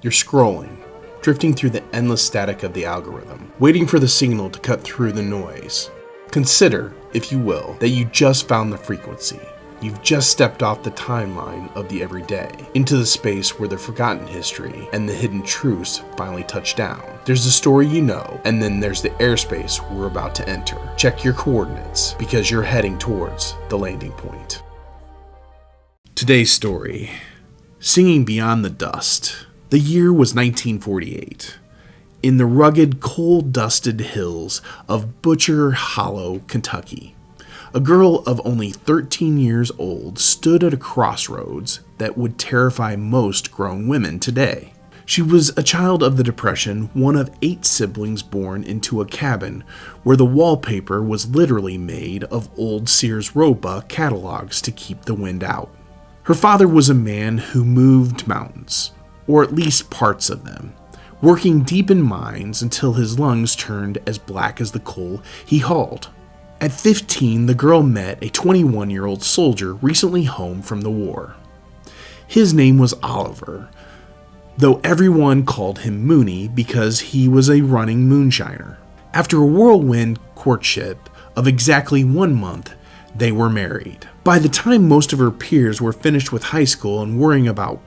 You're scrolling, drifting through the endless static of the algorithm, waiting for the signal to cut through the noise. Consider, if you will, that you just found the frequency. You've just stepped off the timeline of the everyday, into the space where the forgotten history and the hidden truths finally touch down. There's the story you know, and then there's the airspace we're about to enter. Check your coordinates, because you're heading towards the landing point. Today's story, Singing Beyond the Dust. The year was 1948. In the rugged, coal-dusted hills of Butcher Hollow, Kentucky, a girl of only 13 years old stood at a crossroads that would terrify most grown women today. She was a child of the Depression, one of 8 siblings born into a cabin where the wallpaper was literally made of old Sears Roebuck catalogs to keep the wind out. Her father was a man who moved mountains, or at least parts of them, working deep in mines until his lungs turned as black as the coal he hauled. At 15, the girl met a 21-year-old soldier recently home from the war. His name was Oliver, though everyone called him Mooney because he was a running moonshiner. After a whirlwind courtship of exactly 1 month, they were married. By the time most of her peers were finished with high school and worrying about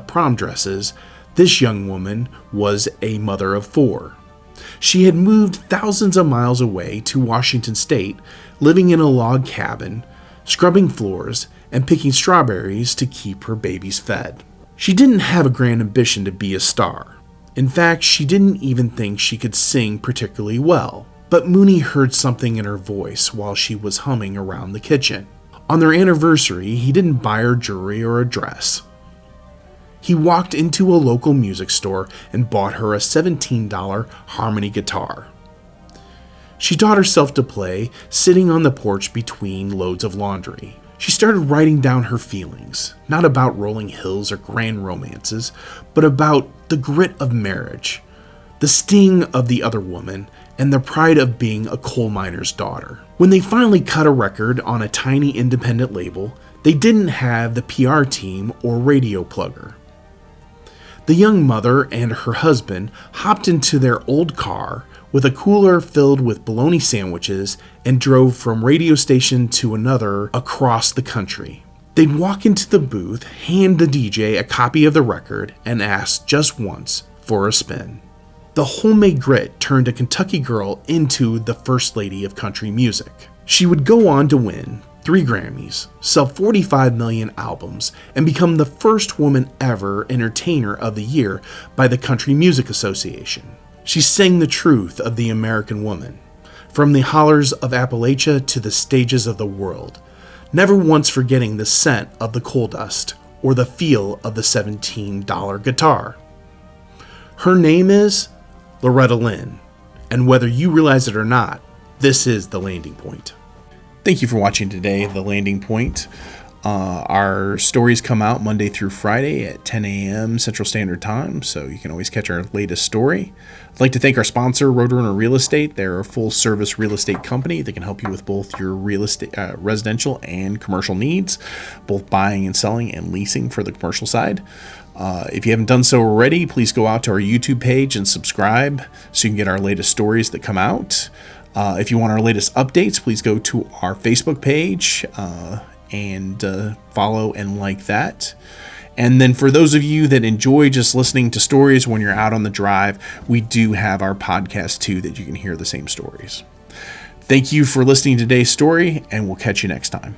prom dresses, this young woman was a mother of 4. She had moved thousands of miles away to Washington State, living in a log cabin, scrubbing floors, and picking strawberries to keep her babies fed. She didn't have a grand ambition to be a star. In fact, she didn't even think she could sing particularly well. But Mooney heard something in her voice while she was humming around the kitchen. On their anniversary, he didn't buy her jewelry or a dress. He walked into a local music store and bought her a $17 harmony guitar. She taught herself to play, sitting on the porch between loads of laundry. She started writing down her feelings, not about rolling hills or grand romances, but about the grit of marriage, the sting of the other woman, and the pride of being a coal miner's daughter. When they finally cut a record on a tiny independent label, they didn't have the PR team or radio plugger. The young mother and her husband hopped into their old car with a cooler filled with bologna sandwiches and drove from radio station to another across the country. They'd walk into the booth, hand the DJ a copy of the record, and ask just once for a spin. The homemade grit turned a Kentucky girl into the first lady of country music. She would go on to win 3 Grammys, sell 45 million albums, and become the first woman ever Entertainer of the Year by the Country Music Association. She sang the truth of the American woman, from the hollers of Appalachia to the stages of the world, never once forgetting the scent of the coal dust or the feel of the $17 guitar. Her name is Loretta Lynn, and whether you realize it or not, this is The Landing Point. Thank you for watching today, The Landing Point. Our stories come out Monday through Friday at 10 a.m. Central Standard Time, so you can always catch our latest story. I'd like to thank our sponsor, Roadrunner Real Estate. They're a full-service real estate company that can help you with both your real estate, residential and commercial needs, both buying and selling and leasing for the commercial side. If you haven't done so already, please go out to our YouTube page and subscribe so you can get our latest stories that come out. If you want our latest updates, please go to our Facebook page and follow and like that. And then for those of you that enjoy just listening to stories when you're out on the drive, we do have our podcast too that you can hear the same stories. Thank you for listening to today's story, and we'll catch you next time.